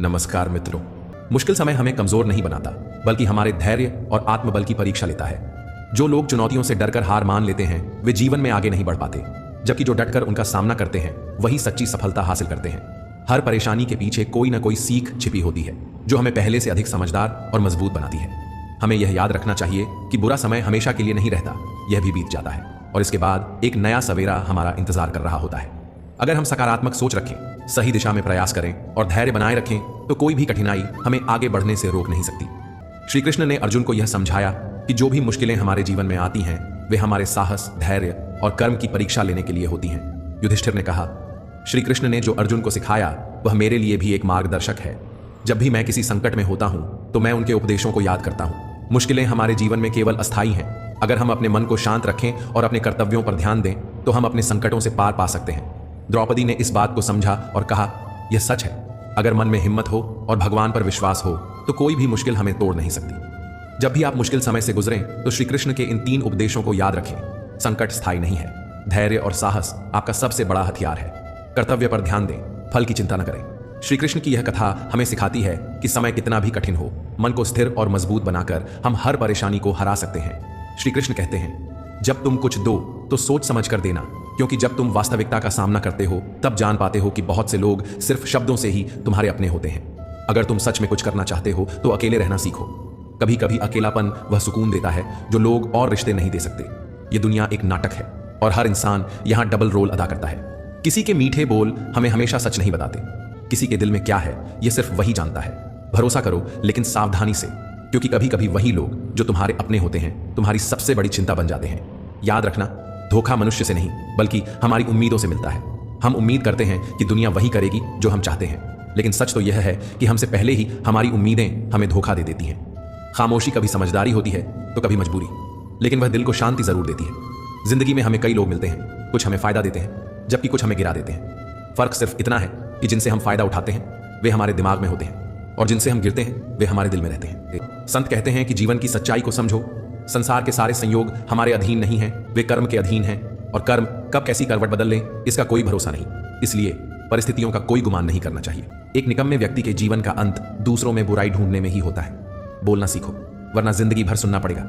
नमस्कार मित्रों। मुश्किल समय हमें कमजोर नहीं बनाता, बल्कि हमारे धैर्य और आत्मबल की परीक्षा लेता है। जो लोग चुनौतियों से डरकर हार मान लेते हैं वे जीवन में आगे नहीं बढ़ पाते, जबकि जो डटकर उनका सामना करते हैं वही सच्ची सफलता हासिल करते हैं। हर परेशानी के पीछे कोई ना कोई सीख छिपी होती है जो हमें पहले से अधिक समझदार और मजबूत बनाती है। हमें यह याद रखना चाहिए कि बुरा समय हमेशा के लिए नहीं रहता, यह भी बीत जाता है और इसके बाद एक नया सवेरा हमारा इंतजार कर रहा होता है। अगर हम सकारात्मक सोच रखें, सही दिशा में प्रयास करें और धैर्य बनाए रखें तो कोई भी कठिनाई हमें आगे बढ़ने से रोक नहीं सकती। श्री कृष्ण ने अर्जुन को यह समझाया कि जो भी मुश्किलें हमारे जीवन में आती हैं वे हमारे साहस, धैर्य और कर्म की परीक्षा लेने के लिए होती हैं। युधिष्ठिर ने कहा, श्री कृष्ण ने जो अर्जुन को सिखाया वह मेरे लिए भी एक मार्गदर्शक है। जब भी मैं किसी संकट में होता हूं तो मैं उनके उपदेशों को याद करता हूं। मुश्किलें हमारे जीवन में केवल अस्थायी हैं। अगर हम अपने मन को शांत रखें और अपने कर्तव्यों पर ध्यान दें तो हम अपने संकटों से पार पा सकते हैं। द्रौपदी ने इस बात को समझा और कहा, यह सच है, अगर मन में हिम्मत हो और भगवान पर विश्वास हो तो कोई भी मुश्किल हमें तोड़ नहीं सकती। जब भी आप मुश्किल समय से गुजरें तो श्री कृष्ण के इन 3 उपदेशों को याद रखें। संकट स्थायी नहीं है, धैर्य और साहस आपका सबसे बड़ा हथियार है। कर्तव्य पर ध्यान दें, फल की चिंता न करें। श्री कृष्ण की यह कथा हमें सिखाती है कि समय कितना भी कठिन हो, मन को स्थिर और मजबूत बनाकर हम हर परेशानी को हरा सकते हैं। श्री कृष्ण कहते हैं, जब तुम कुछ दो तो सोच समझ कर देना, क्योंकि जब तुम वास्तविकता का सामना करते हो तब जान पाते हो कि बहुत से लोग सिर्फ शब्दों से ही तुम्हारे अपने होते हैं। अगर तुम सच में कुछ करना चाहते हो तो अकेले रहना सीखो। कभी कभी अकेलापन वह सुकून देता है जो लोग और रिश्ते नहीं दे सकते। ये दुनिया एक नाटक है और हर इंसान यहाँ डबल रोल अदा करता है। किसी के मीठे बोल हमें हमेशा सच नहीं बताते। किसी के दिल में क्या है ये सिर्फ वही जानता है। भरोसा करो, लेकिन सावधानी से, क्योंकि कभी कभी वही लोग जो तुम्हारे अपने होते हैं तुम्हारी सबसे बड़ी चिंता बन जाते हैं। याद रखना, धोखा मनुष्य से नहीं बल्कि हमारी उम्मीदों से मिलता है। हम उम्मीद करते हैं कि दुनिया वही करेगी जो हम चाहते हैं, लेकिन सच तो यह है कि हमसे पहले ही हमारी उम्मीदें हमें धोखा दे देती हैं। खामोशी कभी समझदारी होती है तो कभी मजबूरी, लेकिन वह दिल को शांति जरूर देती है। जिंदगी में हमें कई लोग मिलते हैं, कुछ हमें फायदा देते हैं जबकि कुछ हमें गिरा देते हैं। फर्क सिर्फ इतना है कि जिनसे हम फायदा उठाते हैं वे हमारे दिमाग में होते हैं और जिनसे हम गिरते हैं वे हमारे दिल में रहते हैं। संत कहते हैं कि जीवन की सच्चाई को समझो। संसार के सारे संयोग हमारे अधीन नहीं हैं, वे कर्म के अधीन हैं और कर्म कब कैसी करवट बदल लें इसका कोई भरोसा नहीं। इसलिए परिस्थितियों का कोई गुमान नहीं करना चाहिए। एक निकम्मे व्यक्ति के जीवन का अंत दूसरों में बुराई ढूंढने में ही होता है। बोलना सीखो, वरना जिंदगी भर सुनना पड़ेगा।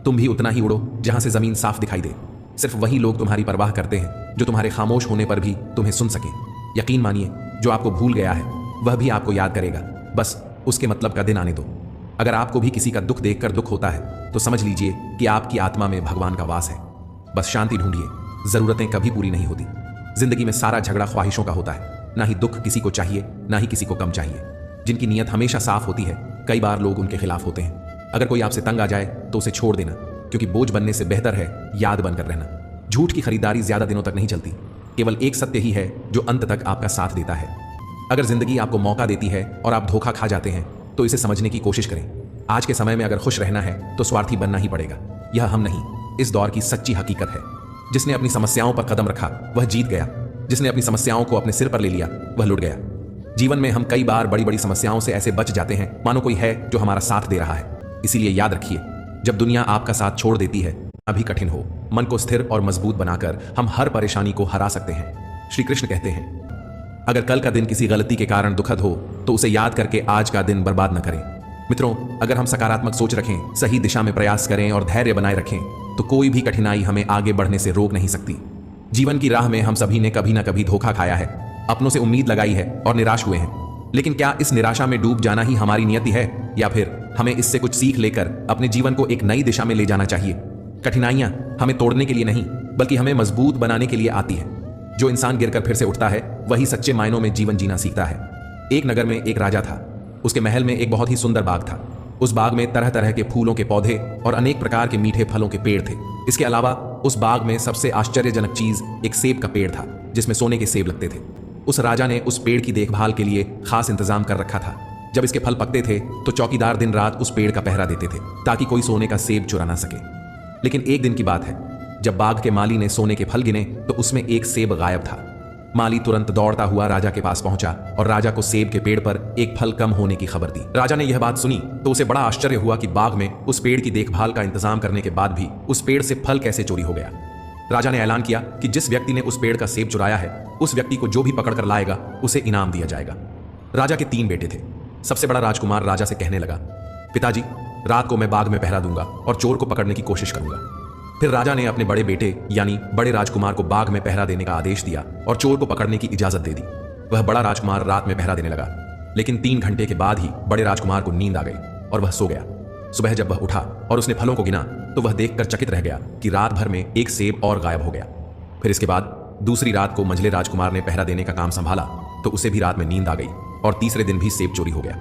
तुम भी उतना ही उड़ो जहां से जमीन साफ दिखाई दे। सिर्फ वही लोग तुम्हारी परवाह करते हैं जो तुम्हारे खामोश होने पर भी तुम्हें सुन सके। यकीन मानिए, जो आपको भूल गया है वह भी आपको याद करेगा, बस उसके मतलब का दिन आने दो। अगर आपको भी किसी का दुख देखकर दुख होता है तो समझ लीजिए कि आपकी आत्मा में भगवान का वास है। बस शांति ढूंढिए, जरूरतें कभी पूरी नहीं होती। जिंदगी में सारा झगड़ा ख्वाहिशों का होता है। ना ही दुख किसी को चाहिए, ना ही किसी को कम चाहिए। जिनकी नीयत हमेशा साफ होती है कई बार लोग उनके खिलाफ होते हैं। अगर कोई आपसे तंग आ जाए तो उसे छोड़ देना, क्योंकि बोझ बनने से बेहतर है याद बनकर रहना। झूठ की खरीदारी ज्यादा दिनों तक नहीं चलती। केवल एक सत्य ही है जो अंत तक आपका साथ देता है। अगर जिंदगी आपको मौका देती है और आप धोखा खा जाते हैं तो इसे समझने की कोशिश करें। आज के समय में अगर खुश रहना है तो स्वार्थी बनना ही पड़ेगा। यह हम नहीं, इस दौर की सच्ची हकीकत है। जिसने अपनी समस्याओं पर कदम रखा वह जीत गया। जिसने अपनी समस्याओं को अपने सिर पर ले लिया वह लुट गया। जीवन में हम कई बार बड़ी बड़ी समस्याओं से ऐसे बच जाते हैं मानो कोई है जो हमारा साथ दे रहा है। इसीलिए याद रखिए, जब दुनिया आपका साथ छोड़ देती है अभी कठिन हो, मन को स्थिर और मजबूत बनाकर हम हर परेशानी को हरा सकते हैं। श्री कृष्ण कहते हैं, अगर कल का दिन किसी गलती के कारण दुखद हो तो उसे याद करके आज का दिन बर्बाद न करें। मित्रों, अगर हम सकारात्मक सोच रखें, सही दिशा में प्रयास करें और धैर्य बनाए रखें तो कोई भी कठिनाई हमें आगे बढ़ने से रोक नहीं सकती। जीवन की राह में हम सभी ने कभी ना कभी धोखा खाया है, अपनों से उम्मीद लगाई है और निराश हुए हैं। लेकिन क्या इस निराशा में डूब जाना ही हमारी नियति है, या फिर हमें इससे कुछ सीख लेकर अपने जीवन को एक नई दिशा में ले जाना चाहिए? कठिनाइयां हमें तोड़ने के लिए नहीं बल्कि हमें मजबूत बनाने के लिए आती है। जो इंसान गिरकर फिर से उठता है वही सच्चे मायनों में जीवन जीना सीखता है। एक नगर में एक राजा था। उसके महल में एक बहुत ही सुंदर बाग था। उस बाग में तरह तरह के फूलों के पौधे और अनेक प्रकार के मीठे फलों के पेड़ थे। इसके अलावा उस बाग में सबसे आश्चर्यजनक चीज एक सेब का पेड़ था जिसमें सोने के सेब लगते थे। उस राजा ने उस पेड़ की देखभाल के लिए खास इंतजाम कर रखा था। जब इसके फल पकते थे तो चौकीदार दिन रात उस पेड़ का पहरा देते थे ताकि कोई सोने का सेब चुरा ना सके। लेकिन एक दिन की बात है, जब बाग के माली ने सोने के फल गिने तो उसमें एक सेब गायब था। माली तुरंत दौड़ता हुआ राजा के पास पहुंचा और राजा को सेब के पेड़ पर एक फल कम होने की खबर दी। राजा ने यह बात सुनी तो उसे बड़ा आश्चर्य हुआ कि बाग में उस पेड़ की देखभाल का इंतजाम करने के बाद भी उस पेड़ से फल कैसे चोरी हो गया। राजा ने ऐलान किया कि जिस व्यक्ति ने उस पेड़ का सेब चुराया है उस व्यक्ति को जो भी पकड़ कर लाएगा उसे इनाम दिया जाएगा। राजा के 3 बेटे थे। सबसे बड़ा राजकुमार राजा से कहने लगा, पिताजी, रात को मैं बाग में पहरा दूंगा और चोर को पकड़ने की कोशिश करूंगा। फिर राजा ने अपने बड़े बेटे यानी बड़े राजकुमार को बाग में पहरा देने का आदेश दिया और चोर को पकड़ने की इजाजत दे दी। वह बड़ा राजकुमार रात में पहरा देने लगा, लेकिन 3 घंटे के बाद ही बड़े राजकुमार को नींद आ गई और वह सो गया। सुबह जब वह उठा और उसने फलों को गिना तो वह देखकर चकित रह गया कि रात भर में एक सेब और गायब हो गया। फिर इसके बाद दूसरी रात को मंझले राजकुमार ने पहरा देने का काम संभाला तो उसे भी रात में नींद आ गई और तीसरे दिन भी सेब चोरी हो गया।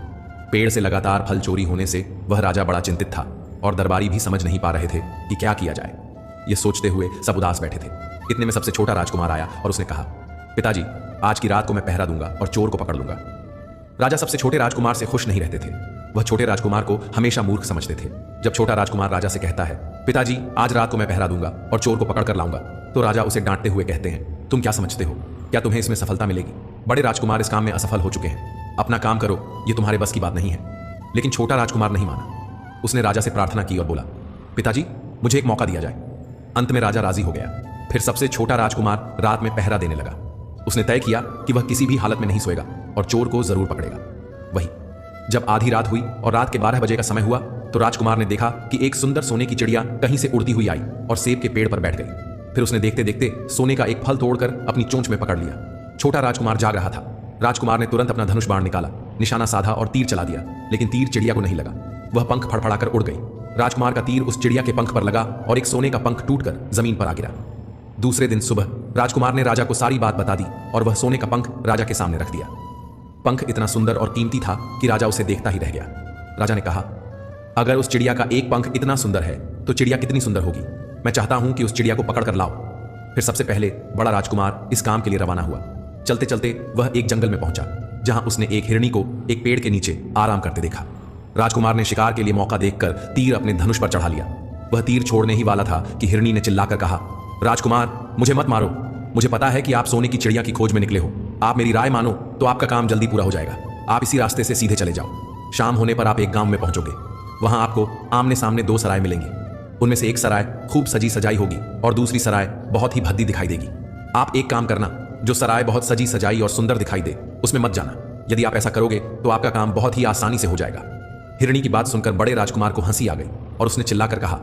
पेड़ से लगातार फल चोरी होने से वह राजा बड़ा चिंतित था और दरबारी भी समझ नहीं पा रहे थे कि क्या किया जाए। ये सोचते हुए सब उदास बैठे थे। इतने में सबसे छोटा राजकुमार आया और उसने कहा, पिताजी, आज की रात को मैं पहरा दूंगा और चोर को पकड़ लूंगा। राजा सबसे छोटे राजकुमार से खुश नहीं रहते थे। वह छोटे राजकुमार को हमेशा मूर्ख समझते थे। जब छोटा राजकुमार राजा से कहता है, पिताजी, आज रात को मैं पहरा दूंगा और चोर को पकड़ कर लाऊंगा, तो राजा उसे डांटते हुए कहते हैं, तुम क्या समझते हो? क्या तुम्हें इसमें सफलता मिलेगी? बड़े राजकुमार इस काम में असफल हो चुके हैं। अपना काम करो, ये तुम्हारे बस की बात नहीं है। लेकिन छोटा राजकुमार नहीं माना। उसने राजा से प्रार्थना की और बोला, पिताजी, मुझे एक मौका दिया जाए। अंत में राजा राजी हो गया। फिर सबसे छोटा राजकुमार रात में पहरा देने लगा। उसने तय किया कि वह किसी भी हालत में नहीं सोएगा और चोर को जरूर पकड़ेगा। वही जब आधी रात हुई और रात के 12 बजे का समय हुआ तो राजकुमार ने देखा कि एक सुंदर सोने की चिड़िया कहीं से उड़ती हुई आई और सेब के पेड़ पर बैठ गई। फिर उसने देखते देखते सोने का एक फल तोड़कर अपनी चोंच में पकड़ लिया। छोटा राजकुमार जाग रहा था। राजकुमार ने तुरंत अपना धनुष बाण निकाला, निशाना साधा और तीर चला दिया, लेकिन तीर चिड़िया को नहीं लगा। वह पंख फड़फड़ाकर उड़ गई। राजकुमार का तीर उस चिड़िया के पंख पर लगा और एक सोने का पंख टूटकर जमीन पर आ गिरा। दूसरे दिन सुबह राजकुमार ने राजा को सारी बात बता दी और वह सोने का पंख राजा के सामने रख दिया। पंख इतना सुंदर और कीमती था कि राजा उसे देखता ही रह गया। राजा ने कहा, अगर उस चिड़िया का एक पंख इतना सुंदर है तो चिड़िया कितनी सुंदर होगी। मैं चाहता हूं कि उस चिड़िया को पकड़ कर लाओ। फिर सबसे पहले बड़ा राजकुमार इस काम के लिए रवाना हुआ। चलते चलते वह एक जंगल में पहुंचा जहां उसने एक हिरनी को एक पेड़ के नीचे आराम करते देखा। राजकुमार ने शिकार के लिए मौका देखकर तीर अपने धनुष पर चढ़ा लिया। वह तीर छोड़ने ही वाला था कि हिरनी ने चिल्लाकर कहा, राजकुमार, मुझे मत मारो। मुझे पता है कि आप सोने की चिड़िया की खोज में निकले हो। आप मेरी राय मानो तो आपका काम जल्दी पूरा हो जाएगा। आप इसी रास्ते से सीधे चले जाओ। शाम होने पर आप एक गांव में पहुंचोगे। वहां आपको आमने सामने 2 सराय मिलेंगी। उनमें से एक सराय खूब सजी सजाई होगी और दूसरी सराय बहुत ही भद्दी दिखाई देगी। आप एक काम करना, जो सराय बहुत सजी सजाई और सुंदर दिखाई दे उसमें मत जाना। यदि आप ऐसा करोगे तो आपका काम बहुत ही आसानी से हो जाएगा। हिरनी की बात सुनकर बड़े राजकुमार को हंसी आ गई और उसने चिल्लाकर कहा,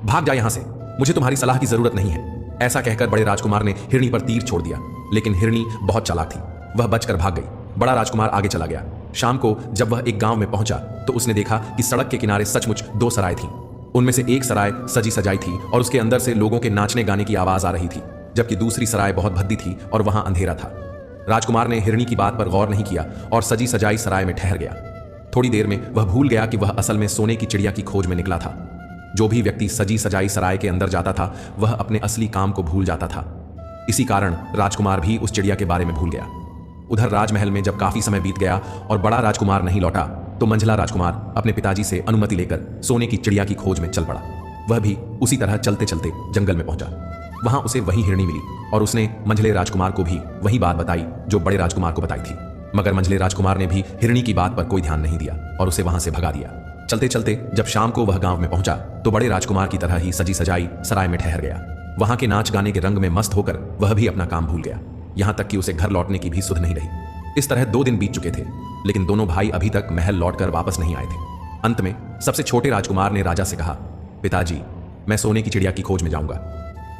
भाग जा यहां से, मुझे तुम्हारी सलाह की जरूरत नहीं है। ऐसा कहकर बड़े राजकुमार ने हिरनी पर तीर छोड़ दिया, लेकिन हिरनी बहुत चालाक थी। वह बचकर भाग गई। बड़ा राजकुमार आगे चला गया। शाम को जब वह एक गांव में पहुंचा तो उसने देखा कि सड़क के किनारे सचमुच 2 सराय थीं। उनमें से एक सराय सजी सजाई थी और उसके अंदर से लोगों के नाचने गाने की आवाज आ रही थी, जबकि दूसरी सराय बहुत भद्दी थी और वहां अंधेरा था। राजकुमार ने हिरनी की बात पर गौर नहीं किया और सजी सजाई सराय में ठहर गया। थोड़ी देर में वह भूल गया कि वह असल में सोने की चिड़िया की खोज में निकला था। जो भी व्यक्ति सजी सजाई सराय के अंदर जाता था वह अपने असली काम को भूल जाता था। इसी कारण राजकुमार भी उस चिड़िया के बारे में भूल गया। उधर राजमहल में जब काफी समय बीत गया और बड़ा राजकुमार नहीं लौटा तो मंझला राजकुमार अपने पिताजी से अनुमति लेकर सोने की चिड़िया की खोज में चल पड़ा। वह भी उसी तरह चलते चलते जंगल में पहुंचा। वहां उसे वही हिरनी मिली और उसने मंझले राजकुमार को भी वही बात बताई जो बड़े राजकुमार को बताई थी। मगर मंझले राजकुमार ने भी हिरनी की बात पर कोई ध्यान नहीं दिया और उसे वहां से भगा दिया। चलते चलते जब शाम को वह गांव में पहुंचा तो बड़े राजकुमार की तरह ही सजी सजाई सराय में ठहर गया। वहां के नाच गाने के रंग में मस्त होकर वह भी अपना काम भूल गया। यहां तक कि उसे घर लौटने की भी सुध नहीं रही। इस तरह 2 दिन बीत चुके थे, लेकिन दोनों भाई अभी तक महल लौटकर वापस नहीं आए थे। अंत में सबसे छोटे राजकुमार ने राजा से कहा, पिताजी, मैं सोने की चिड़िया की खोज में जाऊंगा।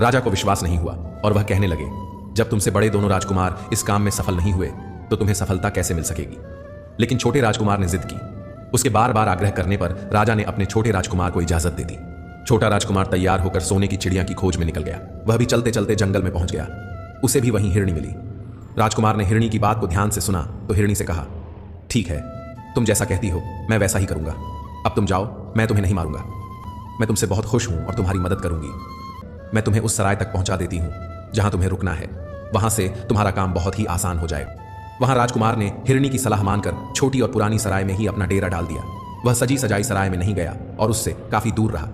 राजा को विश्वास नहीं हुआ और वह कहने लगे, जब तुमसे बड़े दोनों राजकुमार इस काम में सफल नहीं हुए तो तुम्हें सफलता कैसे मिल सकेगी। लेकिन छोटे राजकुमार ने जिद की। उसके बार बार आग्रह करने पर राजा ने अपने छोटे राजकुमार को इजाजत दे दी। छोटा राजकुमार तैयार होकर सोने की चिड़िया की खोज में निकल गया। वह भी चलते चलते जंगल में पहुंच गया। उसे भी वहीं हिरनी मिली। राजकुमार ने हिरनी की बात को ध्यान से सुना तो हिरनी से कहा, ठीक है, तुम जैसा कहती हो मैं वैसा ही करूंगा। अब तुम जाओ, मैं तुम्हें नहीं मारूंगा। मैं तुमसे बहुत खुश हूं और तुम्हारी मदद करूंगी। मैं तुम्हें उस सराय तक पहुंचा देती हूं जहां तुम्हें रुकना है। वहां से तुम्हारा काम बहुत ही आसान हो जाएगा। वहां राजकुमार ने हिरनी की सलाह मानकर छोटी और पुरानी सराय में ही अपना डेरा डाल दिया। वह सजी सजाई सराय में नहीं गया और उससे काफी दूर रहा।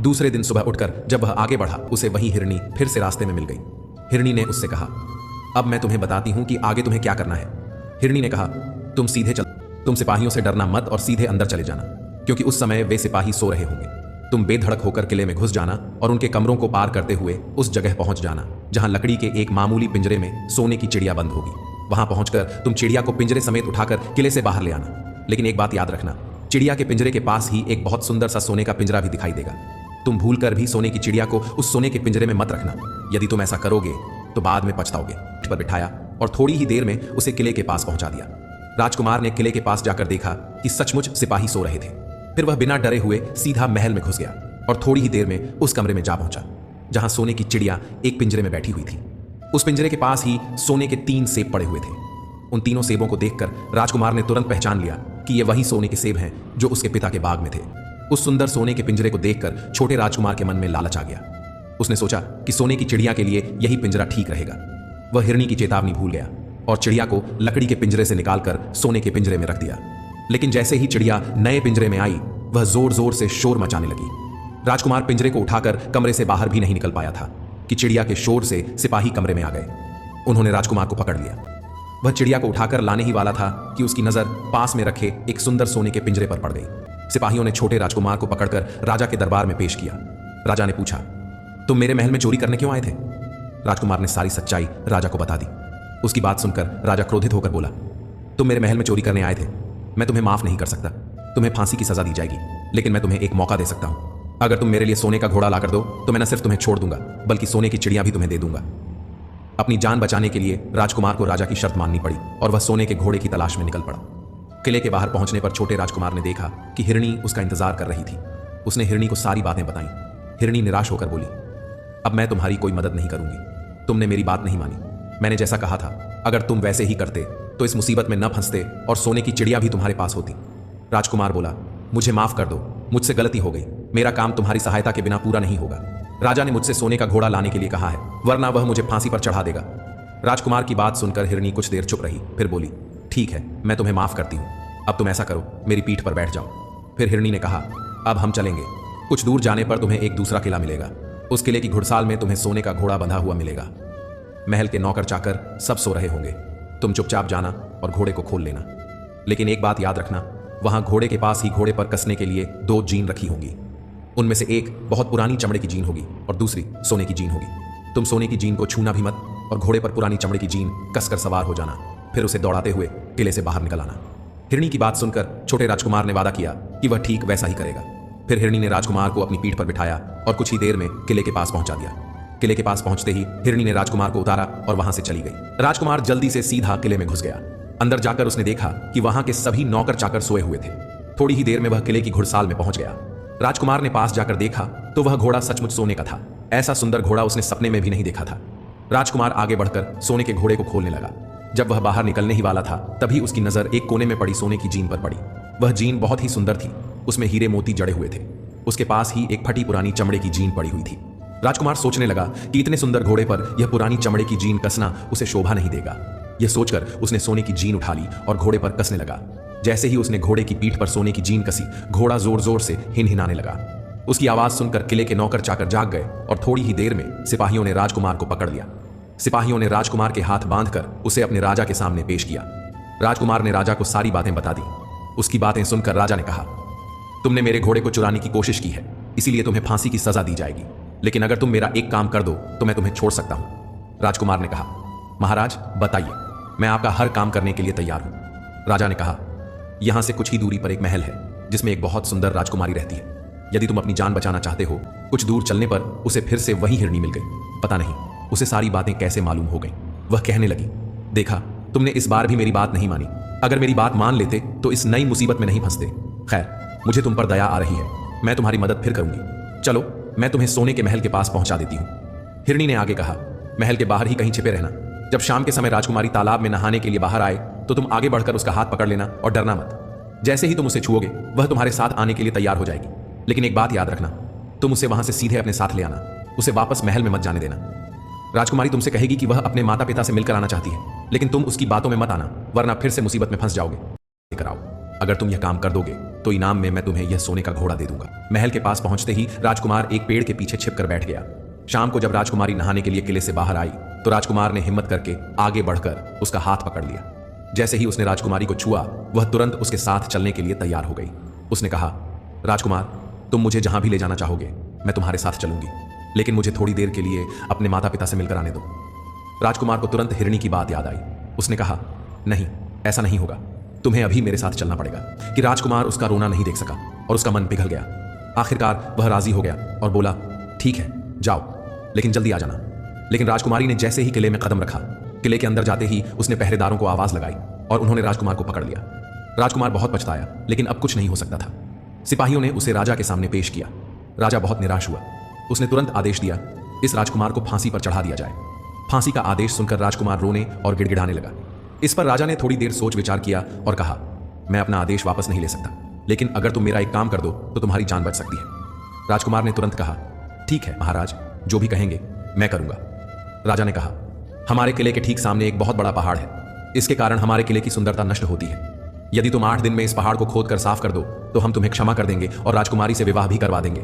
दूसरे दिन सुबह उठकर जब वह आगे बढ़ा उसे वही हिरनी फिर से रास्ते में मिल गई। हिरनी ने उससे कहा, अब मैं तुम्हें बताती हूं कि आगे तुम्हें क्या करना है। हिरनी ने कहा, तुम सीधे चल, तुम सिपाहियों से डरना मत और सीधे अंदर चले जाना, क्योंकि उस समय वे सिपाही सो रहे होंगे। तुम बेधड़क होकर किले में घुस जाना और उनके कमरों को पार करते हुए उस जगह पहुंच जाना जहां लकड़ी के एक मामूली पिंजरे में सोने की चिड़िया बंद होगी। वहां पहुंचकर तुम चिड़िया को पिंजरे समेत उठाकर किले से बाहर ले आना। लेकिन एक बात याद रखना, चिड़िया के पिंजरे के पास ही एक बहुत सुंदर सा सोने का पिंजरा भी दिखाई देगा। तुम भूलकर भी सोने की चिड़िया को उस सोने के पिंजरे में मत रखना। यदि तुम ऐसा करोगे तो बाद में पछताओगे। पर बिठाया और थोड़ी ही देर में उसे किले के पास पहुंचा दिया। राजकुमार ने किले के पास जाकर देखा कि सचमुच सिपाही सो रहे थे। फिर वह बिना डरे हुए सीधा महल में घुस गया और थोड़ी ही देर में उस कमरे में जा पहुंचा जहां सोने की चिड़िया एक पिंजरे में बैठी हुई थी। उस पिंजरे के पास ही सोने के 3 सेब पड़े हुए थे। उन तीनों सेबों को देखकर राजकुमार ने तुरंत पहचान लिया कि ये वही सोने के सेब हैं जो उसके पिता के बाग में थे। उस सुंदर सोने के पिंजरे को देखकर छोटे राजकुमार के मन में लालच आ गया। उसने सोचा कि सोने की चिड़िया के लिए यही पिंजरा ठीक रहेगा। वह हिरनी की चेतावनी भूल गया और चिड़िया को लकड़ी के पिंजरे से निकालकर सोने के पिंजरे में रख दिया। लेकिन जैसे ही चिड़िया नए पिंजरे में आई, वह जोर जोर से शोर मचाने लगी। राजकुमार पिंजरे को उठाकर कमरे से बाहर भी नहीं निकल पाया था कि चिड़िया के शोर से सिपाही कमरे में आ गए। उन्होंने राजकुमार को पकड़ लिया। वह चिड़िया को उठाकर लाने ही वाला था कि उसकी नजर पास में रखे एक सुंदर सोने के पिंजरे पर पड़ गई। सिपाहियों ने छोटे राजकुमार को पकड़कर राजा के दरबार में पेश किया। राजा ने पूछा, तुम मेरे महल में चोरी करने क्यों आए थे? राजकुमार ने सारी सच्चाई राजा को बता दी। उसकी बात सुनकर राजा क्रोधित होकर बोला, तुम मेरे महल में चोरी करने आए थे, मैं तुम्हें माफ नहीं कर सकता। तुम्हें फांसी की सजा दी जाएगी, लेकिन मैं तुम्हें एक मौका दे सकता हूं। अगर तुम मेरे लिए सोने का घोड़ा लाकर दो तो मैं न सिर्फ तुम्हें छोड़ दूंगा बल्कि सोने की चिड़िया भी तुम्हें दे दूंगा। अपनी जान बचाने के लिए राजकुमार को राजा की शर्त माननी पड़ी और वह सोने के घोड़े की तलाश में निकल पड़ा। किले के बाहर पहुंचने पर छोटे राजकुमार ने देखा कि हिरनी उसका इंतजार कर रही थी। उसने हिरनी को सारी बातें बताई। हिरनी निराश होकर बोली, अब मैं तुम्हारी कोई मदद नहीं करूंगी। तुमने मेरी बात नहीं मानी। मैंने जैसा कहा था, अगर तुम वैसे ही करते तो इस मुसीबत में न फंसते और सोने की चिड़िया भी तुम्हारे पास होती। राजकुमार बोला, मुझे माफ कर दो, मुझसे गलती हो गई। मेरा काम तुम्हारी सहायता के बिना पूरा नहीं होगा। राजा ने मुझसे सोने का घोड़ा लाने के लिए कहा है, वरना वह मुझे फांसी पर चढ़ा देगा। राजकुमार की बात सुनकर हिरनी कुछ देर चुप रही, फिर बोली, ठीक है, मैं तुम्हें माफ करती हूँ। अब तुम ऐसा करो, मेरी पीठ पर बैठ जाओ। फिर हिरनी ने कहा, अब हम चलेंगे। कुछ दूर जाने पर तुम्हें एक दूसरा किला मिलेगा। उस किले की घुड़साल में तुम्हें सोने का घोड़ा बंधा हुआ मिलेगा। महल के नौकर चाकर सब सो रहे होंगे। तुम चुपचाप जाना और घोड़े को खोल लेना। लेकिन एक बात याद रखना, वहां घोड़े के पास ही घोड़े पर कसने के लिए 2 जीन रखी होंगी। उनमें से एक बहुत पुरानी चमड़े की जीन होगी और दूसरी सोने की जीन होगी। तुम सोने की जीन को छूना भी मत और घोड़े पर पुरानी चमड़े की जीन कसकर सवार हो जाना, फिर उसे दौड़ाते हुए किले से बाहर निकल आना। हिरनी की बात सुनकर छोटे राजकुमार ने वादा किया कि वह ठीक वैसा ही करेगा। फिर हिरनी ने राजकुमार को अपनी पीठ पर बिठाया और कुछ ही देर में किले के पास पहुंचा दिया। किले के पास पहुंचते ही हिरनी ने राजकुमार को उतारा और वहां से चली गई। राजकुमार जल्दी से सीधा किले में घुस गया। अंदर जाकर उसने देखा कि वहां के सभी नौकर चाकर सोए हुए थे। थोड़ी ही देर में वह किले की घुड़साल में पहुंच गया। राजकुमार ने पास जाकर देखा तो वह घोड़ा सचमुच सोने का था। ऐसा सुंदर घोड़ा उसने सपने में भी नहीं देखा था। राजकुमार आगे बढ़कर सोने के घोड़े को खोलने लगा। जब वह बाहर निकलने ही वाला था, तभी उसकी नजर एक कोने में पड़ी सोने की जीन पर पड़ी। वह जीन बहुत ही सुंदर थी। उसमें हीरे मोती जड़े हुए थे। उसके पास ही एक फटी पुरानी चमड़े की जीन पड़ी हुई थी। राजकुमार सोचने लगा कि इतने सुंदर घोड़े पर यह पुरानी चमड़े की जीन कसना उसे शोभा नहीं देगा। यह सोचकर उसने सोने की जीन उठा ली और घोड़े पर कसने लगा। जैसे ही उसने घोड़े की पीठ पर सोने की जीन कसी, घोड़ा जोर जोर से हिनहिनाने लगा। उसकी आवाज सुनकर किले के नौकर चाकर जाग गए और थोड़ी ही देर में सिपाहियों ने राजकुमार को पकड़ लिया। सिपाहियों ने राजकुमार के हाथ बांधकर उसे अपने राजा के सामने पेश किया। राजकुमार ने राजा को सारी बातें बता दी। उसकी बातें सुनकर राजा ने कहा, तुमने मेरे घोड़े को चुराने की कोशिश की है, इसीलिए तुम्हें फांसी की सजा दी जाएगी। लेकिन अगर तुम मेरा एक काम कर दो तो मैं तुम्हें छोड़ सकता हूं। राजकुमार ने कहा, महाराज बताइए, मैं आपका हर काम करने के लिए तैयार हूं। राजा ने कहा, यहां से कुछ ही दूरी पर एक महल है जिसमें एक बहुत सुंदर राजकुमारी रहती है। यदि तुम अपनी जान बचाना चाहते हो, कुछ दूर चलने पर उसे फिर से वही हिरनी मिल गई। पता नहीं उसे सारी बातें कैसे मालूम हो गई। वह कहने लगी, देखा, तुमने इस बार भी मेरी बात नहीं मानी। अगर मेरी बात मान लेते तो इस नई मुसीबत में नहीं फंसते। खैर, मुझे तुम पर दया आ रही है, मैं तुम्हारी मदद फिर करूंगी। चलो, मैं तुम्हें सोने के महल के पास पहुंचा देती हूं। हिरनी ने आगे कहा, महल के बाहर ही कहीं छिपे रहना। जब शाम के समय राजकुमारी तालाब में नहाने के लिए बाहर आए तो तुम आगे बढ़कर उसका हाथ पकड़ लेना और डरना मत। जैसे ही तुम उसे छुओगे, वह तुम्हारे साथ आने के लिए तैयार हो जाएगी। लेकिन एक बात याद रखना, तुम उसे वहां से सीधे अपने साथ ले आना। उसे वापस महल में मत जाने देना। राजकुमारी तुमसे कहेगी कि वह अपने माता पिता से मिलकर आना चाहती है, लेकिन तुम उसकी बातों में मत आना, वरना फिर से मुसीबत में फंस जाओगे। लेकर आओ। अगर तुम यह काम कर दोगे तो इनाम में मैं तुम्हें यह सोने का घोड़ा दे दूंगा। महल के पास पहुंचते ही राजकुमार एक पेड़ के पीछे छिपकर बैठ गया। शाम को जब राजकुमारी नहाने के लिए किले से बाहर आई तो राजकुमार ने हिम्मत करके आगे बढ़कर उसका हाथ पकड़ लिया। जैसे ही उसने राजकुमारी को छुआ, वह तुरंत उसके साथ चलने के लिए तैयार हो गई। उसने कहा, राजकुमार, तुम मुझे जहां भी ले जाना चाहोगे मैं तुम्हारे साथ चलूंगी, लेकिन मुझे थोड़ी देर के लिए अपने माता पिता से मिलकर आने दो। राजकुमार को तुरंत हिरनी की बात याद आई। उसने कहा, नहीं, ऐसा नहीं होगा। तुम्हें अभी मेरे साथ चलना पड़ेगा। कि राजकुमार उसका रोना नहीं देख सका और उसका मन पिघल गया। आखिरकार वह राजी हो गया और बोला, ठीक है जाओ, लेकिन जल्दी आ जाना। लेकिन राजकुमारी ने जैसे ही किले में कदम रखा, किले के अंदर जाते ही उसने पहरेदारों को आवाज लगाई और उन्होंने राजकुमार को पकड़ लिया। राजकुमार बहुत पछताया, लेकिन अब कुछ नहीं हो सकता था। सिपाहियों ने उसे राजा के सामने पेश किया। राजा बहुत निराश हुआ। उसने तुरंत आदेश दिया, इस राजकुमार को फांसी पर चढ़ा दिया जाए। फांसी का आदेश सुनकर राजकुमार रोने और गिड़गिड़ाने लगा। इस पर राजा ने थोड़ी देर सोच विचार किया और कहा, मैं अपना आदेश वापस नहीं ले सकता, लेकिन अगर तुम मेरा एक काम कर दो तो तुम्हारी जान बच सकती है। राजकुमार ने तुरंत कहा, ठीक है महाराज, जो भी कहेंगे मैं करूंगा। राजा ने कहा, हमारे किले के ठीक सामने एक बहुत बड़ा पहाड़ है। इसके कारण हमारे किले की सुंदरता नष्ट होती है। यदि तुम 8 दिन में इस पहाड़ को खोदकर साफ कर दो तो हम तुम्हें क्षमा कर देंगे और राजकुमारी से विवाह भी करवा देंगे।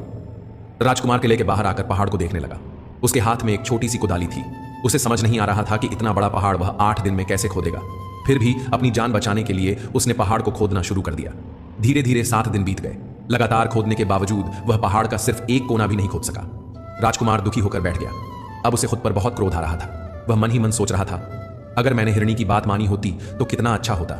राजकुमार किले के बाहर आकर पहाड़ को देखने लगा। उसके हाथ में एक छोटी सी कुदाली थी। उसे समझ नहीं आ रहा था कि इतना बड़ा पहाड़ वह 8 दिन में कैसे खोदेगा। फिर भी अपनी जान बचाने के लिए उसने पहाड़ को खोदना शुरू कर दिया। धीरे धीरे 7 दिन बीत गए। लगातार खोदने के बावजूद वह पहाड़ का सिर्फ एक कोना भी नहीं खोद सका। राजकुमार दुखी होकर बैठ गया। अब उसे खुद पर बहुत क्रोध आ रहा था। वह मन ही मन सोच रहा था, अगर मैंने हिरणी की बात मानी होती तो कितना अच्छा होता।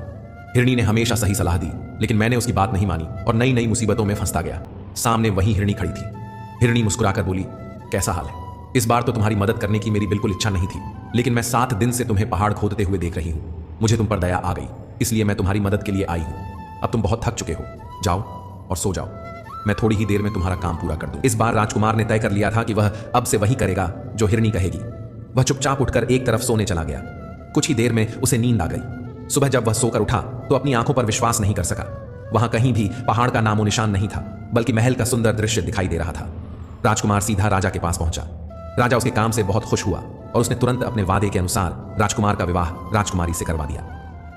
हिरणी ने हमेशा सही सलाह दी, लेकिन मैंने उसकी बात नहीं मानी और नई नई मुसीबतों में फंसता गया। सामने वही हिरणी खड़ी थी। हिरणी मुस्कुराकर बोली, कैसा हाल है? इस बार तो तुम्हारी मदद करने की मेरी बिल्कुल इच्छा नहीं थी, लेकिन मैं 7 दिन से तुम्हें पहाड़ खोदते हुए देख रही हूँ। मुझे तुम पर दया आ गई, इसलिए मैं तुम्हारी मदद के लिए आई हूँ। अब तुम बहुत थक चुके हो, जाओ और सो जाओ। मैं थोड़ी ही देर में तुम्हारा काम पूरा कर दूं। इस बार राजकुमार ने तय कर लिया था कि वह अब से वही करेगा जो हिरणी कहेगी। वह चुपचाप उठकर एक तरफ सोने चला गया। कुछ ही देर में उसे नींद आ गई। सुबह जब वह सोकर उठा तो अपनी आंखों पर विश्वास नहीं कर सका। वहां कहीं भी पहाड़ का नामो निशान नहीं था, बल्कि महल का सुंदर दृश्य दिखाई दे रहा था। राजकुमार सीधा राजा के पास पहुंचा। राजा उसके काम से बहुत खुश हुआ और उसने तुरंत अपने वादे के अनुसार राजकुमार का विवाह राजकुमारी से करवा दिया।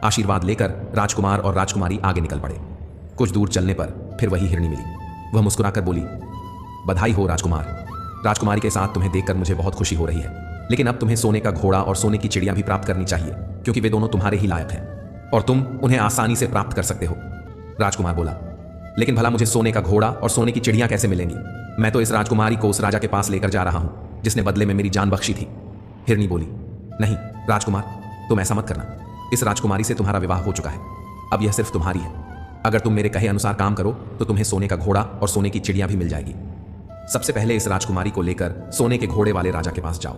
आशीर्वाद लेकर राजकुमार और राजकुमारी आगे निकल पड़े। कुछ दूर चलने पर फिर वही हिरणी मिली। वह मुस्कुराकर बोली, बधाई हो राजकुमार। राजकुमारी के साथ तुम्हें देखकर मुझे बहुत खुशी हो रही है, लेकिन अब तुम्हें सोने का घोड़ा और सोने की चिड़िया भी प्राप्त करनी चाहिए, क्योंकि वे दोनों तुम्हारे ही लायक हैं और तुम उन्हें आसानी से प्राप्त कर सकते हो। राजकुमार बोला, लेकिन भला मुझे सोने का घोड़ा और सोने की चिड़िया कैसे मिलेंगी? मैं तो इस राजकुमारी को उस राजा के पास लेकर जा रहा हूं जिसने बदले में मेरी जान बख्शी थी। हिरणी बोली, नहीं राजकुमार, तुम ऐसा मत करना। इस राजकुमारी से तुम्हारा विवाह हो चुका है, अब यह सिर्फ तुम्हारी है। अगर तुम मेरे कहे अनुसार काम करो तो तुम्हें सोने का घोड़ा और सोने की चिड़िया भी मिल जाएगी। सबसे पहले इस राजकुमारी को लेकर सोने के घोड़े वाले राजा के पास जाओ।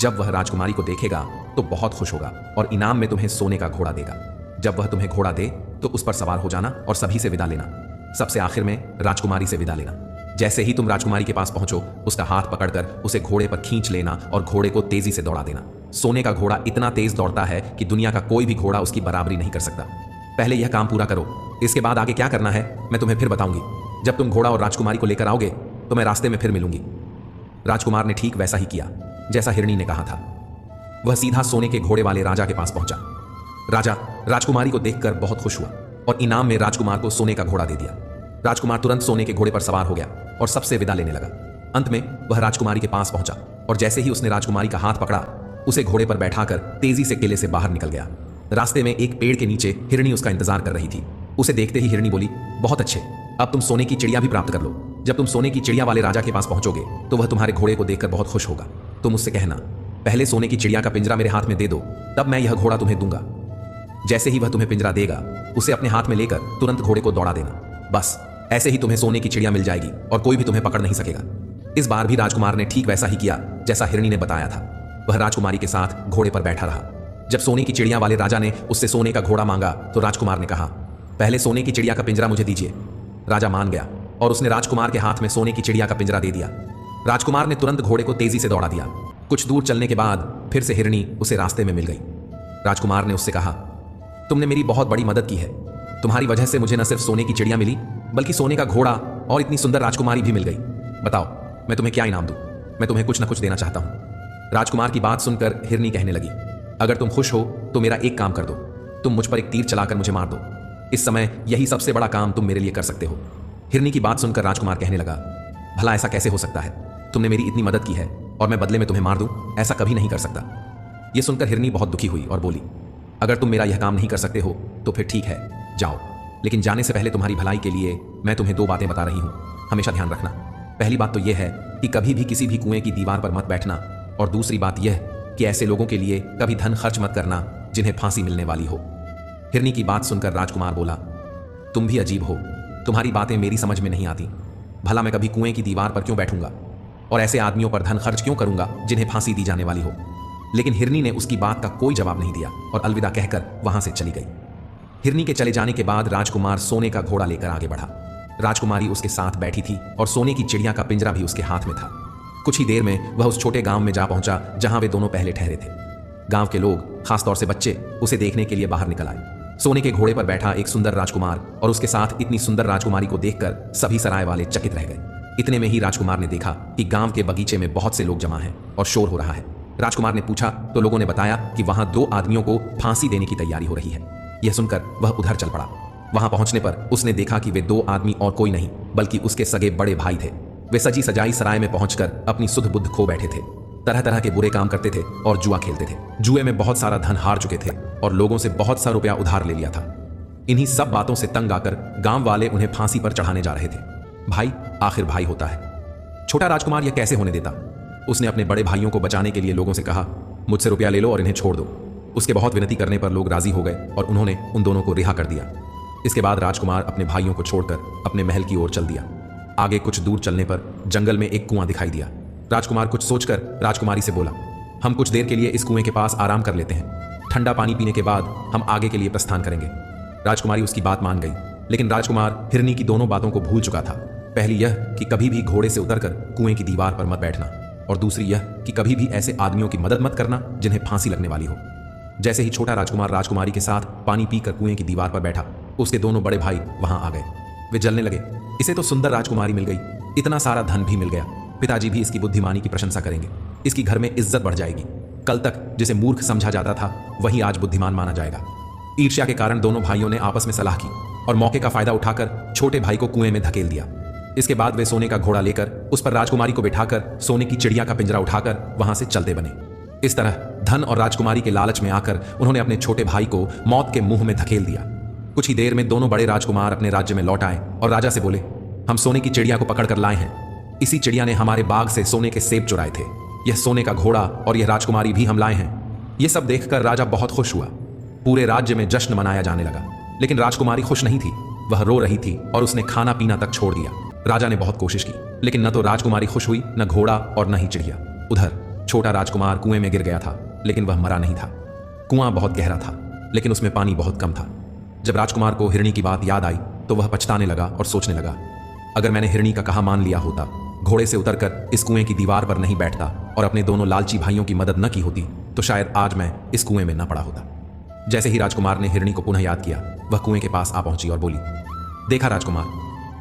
जब वह राजकुमारी को देखेगा तो बहुत खुश होगा और इनाम में तुम्हें सोने का घोड़ा देगा। जब वह तुम्हें घोड़ा दे तो उस पर सवार हो जाना और सभी से विदा लेना। सबसे आखिर में राजकुमारी से विदा लेना। जैसे ही तुम राजकुमारी के पास पहुंचो, उसका हाथ पकड़कर उसे घोड़े पर खींच लेना और घोड़े को तेजी से दौड़ा देना। सोने का घोड़ा इतना तेज दौड़ता है कि दुनिया का कोई भी घोड़ा उसकी बराबरी नहीं कर सकता। पहले यह काम पूरा करो, इसके बाद आगे क्या करना है मैं तुम्हें फिर बताऊंगी। जब तुम घोड़ा और राजकुमारी को लेकर आओगे तो मैं रास्ते में फिर मिलूंगी। राजकुमार ने ठीक वैसा ही किया जैसा हिरणी ने कहा था। वह सीधा सोने के घोड़े वाले राजा के पास पहुंचा। राजा राजकुमारी को देखकर बहुत खुश हुआ और इनाम में राजकुमार को सोने का घोड़ा दे दिया। राजकुमार तुरंत सोने के घोड़े पर सवार हो गया और सबसे विदा लेने लगा। अंत में वह राजकुमारी के पास पहुंचा और जैसे ही उसने राजकुमारी का हाथ पकड़ा, उसे घोड़े पर बैठाकर तेजी से किले से बाहर निकल गया। रास्ते में एक पेड़ के नीचे हिरणी उसका इंतजार कर रही थी। उसे देखते ही हिरणी बोली, बहुत अच्छे, अब तुम सोने की चिड़िया भी प्राप्त कर लो। जब तुम सोने की चिड़िया वाले राजा के पास पहुंचोगे तो वह तुम्हारे घोड़े को देखकर बहुत खुश होगा। तुम उससे कहना, पहले सोने की चिड़िया का पिंजरा मेरे हाथ में दे दो, तब मैं यह घोड़ा तुम्हें दूंगा। जैसे ही वह तुम्हें पिंजरा देगा, उसे अपने हाथ में लेकर तुरंत घोड़े को दौड़ा देना। बस ऐसे ही तुम्हें सोने की चिड़िया मिल जाएगी और कोई भी तुम्हें पकड़ नहीं सकेगा। इस बार भी राजकुमार ने ठीक वैसा ही किया जैसा हिरणी ने बताया था। वह राजकुमारी के साथ घोड़े पर बैठा रहा। जब सोने की चिड़िया वाले राजा ने उससे सोने का घोड़ा मांगा तो राजकुमार ने कहा, पहले सोने की चिड़िया का पिंजरा मुझे दीजिए। राजा मान गया और उसने राजकुमार के हाथ में सोने की चिड़िया का पिंजरा दे दिया। राजकुमार ने तुरंत घोड़े को तेजी से दौड़ा दिया। कुछ दूर चलने के बाद फिर से हिरणी उसे रास्ते में मिल गई। राजकुमार ने उससे कहा, तुमने मेरी बहुत बड़ी मदद की है। तुम्हारी वजह से मुझे न सिर्फ सोने की चिड़िया मिली, बल्कि सोने का घोड़ा और इतनी सुंदर राजकुमारी भी मिल गई। बताओ मैं तुम्हें क्या इनाम दूं? मैं तुम्हें कुछ न कुछ देना चाहता हूं। राजकुमार की बात सुनकर हिरणी कहने लगी, अगर तुम खुश हो तो मेरा एक काम कर दो, तुम मुझ पर एक तीर चलाकर मुझे मार दो। इस समय यही सबसे बड़ा काम तुम मेरे लिए कर सकते हो। हिरणी की बात सुनकर राजकुमार कहने लगा, भला ऐसा कैसे हो सकता है? तुमने मेरी इतनी मदद की है और मैं बदले में तुम्हें मार दूं? ऐसा कभी नहीं कर सकता। यह सुनकर हिरणी बहुत दुखी हुई और बोली, अगर तुम मेरा यह काम नहीं कर सकते हो तो फिर ठीक है, जाओ। लेकिन जाने से पहले तुम्हारी भलाई के लिए मैं तुम्हें 2 बातें बता रही हूं, हमेशा ध्यान रखना। पहली बात तो यह है कि कभी भी किसी भी कुएं की दीवार पर मत बैठना, और दूसरी बात यह कि ऐसे लोगों के लिए कभी धन खर्च मत करना जिन्हें फांसी मिलने वाली हो। हिरनी की बात सुनकर राजकुमार बोला, तुम भी अजीब हो, तुम्हारी बातें मेरी समझ में नहीं आती। भला मैं कभी कुएं की दीवार पर क्यों बैठूंगा और ऐसे आदमियों पर धन खर्च क्यों करूंगा जिन्हें फांसी दी जाने वाली हो। लेकिन हिरनी ने उसकी बात का कोई जवाब नहीं दिया और अलविदा कहकर वहां से चली गई। हिरनी के चले जाने के बाद राजकुमार सोने का घोड़ा लेकर आगे बढ़ा। राजकुमारी उसके साथ बैठी थी और सोने की चिड़िया का पिंजरा भी उसके हाथ में था। कुछ ही देर में वह उस छोटे गांव में जा पहुंचा जहां वे दोनों पहले ठहरे थे। गांव के लोग, खासतौर से बच्चे, उसे देखने के लिए बाहर निकल आए। सोने के घोड़े पर बैठा एक सुंदर राजकुमार और उसके साथ इतनी सुंदर राजकुमारी को देखकर सभी सराय वाले चकित रह गए। इतने में ही राजकुमार ने देखा कि गांव के बगीचे में बहुत से लोग जमा हैं और शोर हो रहा है। राजकुमार ने पूछा तो लोगों ने बताया कि वहां 2 आदमियों को फांसी देने की तैयारी हो रही है। यह सुनकर वह उधर चल पड़ा। वहां पहुंचने पर उसने देखा कि वे 2 आदमी और कोई नहीं बल्कि उसके सगे बड़े भाई थे। वे सजी सजाई सराय में पहुंचकर अपनी सुध बुद्ध खो बैठे थे। तरह तरह के बुरे काम करते थे और जुआ खेलते थे। जुए में बहुत सारा धन हार चुके थे और लोगों से बहुत सा रुपया उधार ले लिया था। इन्हीं सब बातों से तंग आकर गांव वाले उन्हें फांसी पर चढ़ाने जा रहे थे। भाई आखिर भाई होता है। छोटा राजकुमार यह कैसे होने देता। उसने अपने बड़े भाइयों को बचाने के लिए लोगों से कहा, मुझसे रुपया ले लो और इन्हें छोड़ दो। उसके बहुत विनती करने पर लोग राजी हो गए और उन्होंने उन दोनों को रिहा कर दिया। इसके बाद राजकुमार अपने भाइयों को छोड़कर अपने महल की ओर चल दिया। आगे कुछ दूर चलने पर जंगल में एक कुआं दिखाई दिया। राजकुमार कुछ सोचकर राजकुमारी से बोला, हम कुछ देर के लिए इस कुएं के पास आराम कर लेते हैं। ठंडा पानी पीने के बाद हम आगे के लिए प्रस्थान करेंगे। राजकुमारी उसकी बात मान गई, लेकिन राजकुमार हिरनी की दोनों बातों को भूल चुका था। पहली यह कि कभी भी घोड़े से उतरकर कुएं की दीवार पर मत बैठना, और दूसरी यह कि कभी भी ऐसे आदमियों की मदद मत करना जिन्हें फांसी लगने वाली हो। जैसे ही छोटा राजकुमार राजकुमारी के साथ पानी पीकर कुएं की दीवार पर बैठा, उसके दोनों बड़े भाई वहां आ गए। वे जलने लगे। इसे तो सुंदर राजकुमारी मिल गई, इतना सारा धन भी मिल गया। पिताजी भी इसकी बुद्धिमानी की प्रशंसा करेंगे। इसकी घर में इज्जत बढ़ जाएगी। कल तक जिसे मूर्ख समझा जाता था वही आज बुद्धिमान माना जाएगा। ईर्ष्या के कारण दोनों भाइयों ने आपस में सलाह की और मौके का फायदा उठाकर छोटे भाई को कुएं में धकेल दिया। इसके बाद वे सोने का घोड़ा लेकर उस पर राजकुमारी को बिठाकर सोने की चिड़िया का पिंजरा उठाकर वहां से चलते बने। इस तरह धन और राजकुमारी के लालच में आकर उन्होंने अपने छोटे भाई को मौत के मुंह में धकेल दिया। कुछ ही देर में दोनों बड़े राजकुमार अपने राज्य में लौट आए और राजा से बोले, हम सोने की चिड़िया को पकड़ कर लाए हैं। इसी चिड़िया ने हमारे बाग से सोने के सेब चुराए थे। यह सोने का घोड़ा और यह राजकुमारी भी हम लाए हैं। यह सब देखकर राजा बहुत खुश हुआ। पूरे राज्य में जश्न मनाया जाने लगा। लेकिन राजकुमारी खुश नहीं थी, वह रो रही थी और उसने खाना पीना तक छोड़ दिया। राजा ने बहुत कोशिश की, लेकिन न तो राजकुमारी खुश हुई, न घोड़ा और न ही चिड़िया। उधर छोटा राजकुमार कुएं में गिर गया था, लेकिन वह मरा नहीं था। कुआं बहुत गहरा था, लेकिन उसमें पानी बहुत कम था। जब राजकुमार को हिरणी की बात याद आई तो वह पछताने लगा और सोचने लगा, अगर मैंने हिरणी का कहा मान लिया होता, घोड़े से उतरकर इस कुएं की दीवार पर नहीं बैठता और अपने दोनों लालची भाइयों की मदद न की होती, तो शायद आज मैं इस कुएं में न पड़ा होता। जैसे ही राजकुमार ने हिरणी को पुनः याद किया, वह कुएं के पास आ पहुंची और बोली, देखा राजकुमार,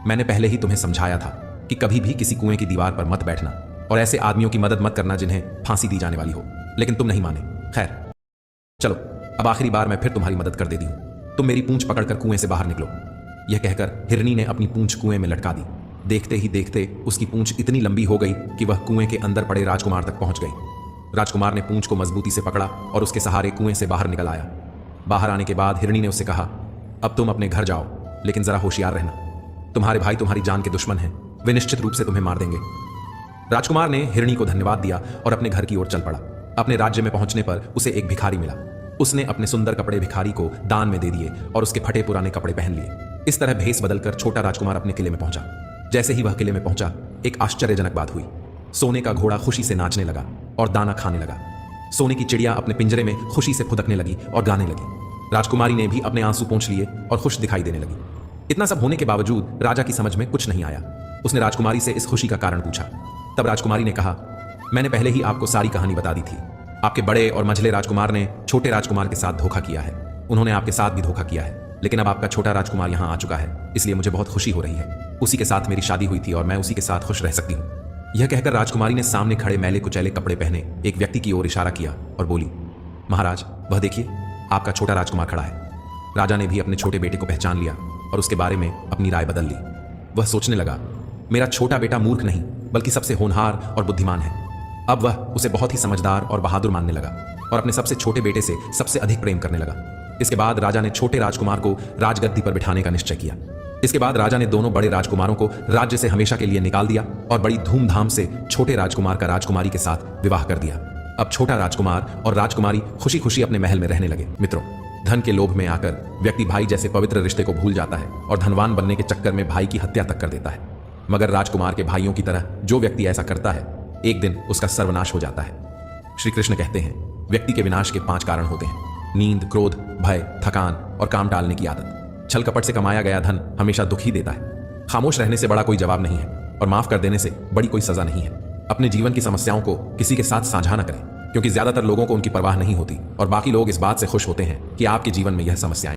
मैंने पहले ही तुम्हें समझाया था कि कभी भी किसी कुएं की दीवार पर मत बैठना और ऐसे आदमियों की मदद मत करना जिन्हें फांसी दी जाने वाली हो, लेकिन तुम नहीं माने। खैर चलो, अब आखिरी बार मैं फिर तुम्हारी मदद कर देती हूं। तुम मेरी पूंछ पकड़कर कुएं से बाहर निकलो। यह कहकर हिरनी ने अपनी पूंछ कुएं में लटका दी। देखते ही देखते उसकी पूंछ इतनी लंबी हो गई कि वह कुएं के अंदर पड़े राजकुमार तक पहुंच गई। राजकुमार ने पूंछ को मजबूती से पकड़ा और उसके सहारे कुएं से बाहर निकल आया। बाहर आने के बाद हिरनी ने उससे कहा, अब तुम अपने घर जाओ, लेकिन जरा होशियार रहना। तुम्हारे भाई तुम्हारी जान के दुश्मन हैं, वे निश्चित रूप से तुम्हें मार देंगे। राजकुमार ने हिरनी को धन्यवाद दिया और अपने घर की ओर चल पड़ा। अपने राज्य में पहुंचने पर उसे एक भिखारी मिला। उसने अपने सुंदर कपड़े भिखारी को दान में दे दिए और उसके फटे पुराने कपड़े पहन लिए। इस तरह भेष बदलकर छोटा राजकुमार अपने किले में पहुंचा। जैसे ही वह किले में पहुंचा, एक आश्चर्यजनक बात हुई। सोने का घोड़ा खुशी से नाचने लगा और दाना खाने लगा। सोने की चिड़िया अपने पिंजरे में खुशी से फुदकने लगी और गाने लगी। राजकुमारी ने भी अपने आंसू पोंछ लिए और खुश दिखाई देने लगी। इतना सब होने के बावजूद राजा की समझ में कुछ नहीं आया। उसने राजकुमारी से इस खुशी का कारण पूछा। तब राजकुमारी ने कहा, मैंने पहले ही आपको सारी कहानी बता दी थी। आपके बड़े और मझले राजकुमार ने छोटे राजकुमार के साथ धोखा किया है। उन्होंने आपके साथ भी धोखा किया है, लेकिन अब आपका छोटा राजकुमार यहाँ आ चुका है, इसलिए मुझे बहुत खुशी हो रही है। उसी के साथ मेरी शादी हुई थी और मैं उसी के साथ खुश रह सकती हूँ। यह कहकर राजकुमारी ने सामने खड़े मैले कुचैले कपड़े पहने एक व्यक्ति की ओर इशारा किया और बोली, महाराज वह देखिए, आपका छोटा राजकुमार खड़ा है। राजा ने भी अपने छोटे बेटे को पहचान लिया और उसके बारे में अपनी राय बदल ली। वह सोचने लगा, मेरा छोटा बेटा मूर्ख नहीं बल्कि सबसे होनहार और बुद्धिमान है। अब वह उसे बहुत ही समझदार और बहादुर मानने लगा और अपने सबसे छोटे बेटे से सबसे अधिक प्रेम करने लगा। इसके बाद राजा ने छोटे राजकुमार को राजगद्दी पर बिठाने का निश्चय किया। इसके बाद राजा ने दोनों बड़े राजकुमारों को राज्य से हमेशा के लिए निकाल दिया और बड़ी धूमधाम से छोटे राजकुमार का राजकुमारी के साथ विवाह कर दिया। अब छोटा राजकुमार और राजकुमारी खुशी खुशी अपने महल में रहने लगे। मित्रों, धन के लोभ में आकर व्यक्ति भाई जैसे पवित्र रिश्ते को भूल जाता है और धनवान बनने के चक्कर में भाई की हत्या तक कर देता है। मगर राजकुमार के भाइयों की तरह जो व्यक्ति ऐसा करता है, एक दिन उसका सर्वनाश हो जाता है। श्री कृष्ण कहते हैं, व्यक्ति के विनाश के 5 कारण होते हैं: नींद, क्रोध, भय, थकान और काम टालने की आदत। छल कपट से कमाया गया धन हमेशा दुख ही देता है। खामोश रहने से बड़ा कोई जवाब नहीं है और माफ कर देने से बड़ी कोई सजा नहीं है। अपने जीवन की समस्याओं को किसी के साथ साझा न करें, क्योंकि ज्यादातर लोगों को उनकी परवाह नहीं होती और बाकी लोग इस बात से खुश होते हैं कि आपके जीवन में यह समस्याएं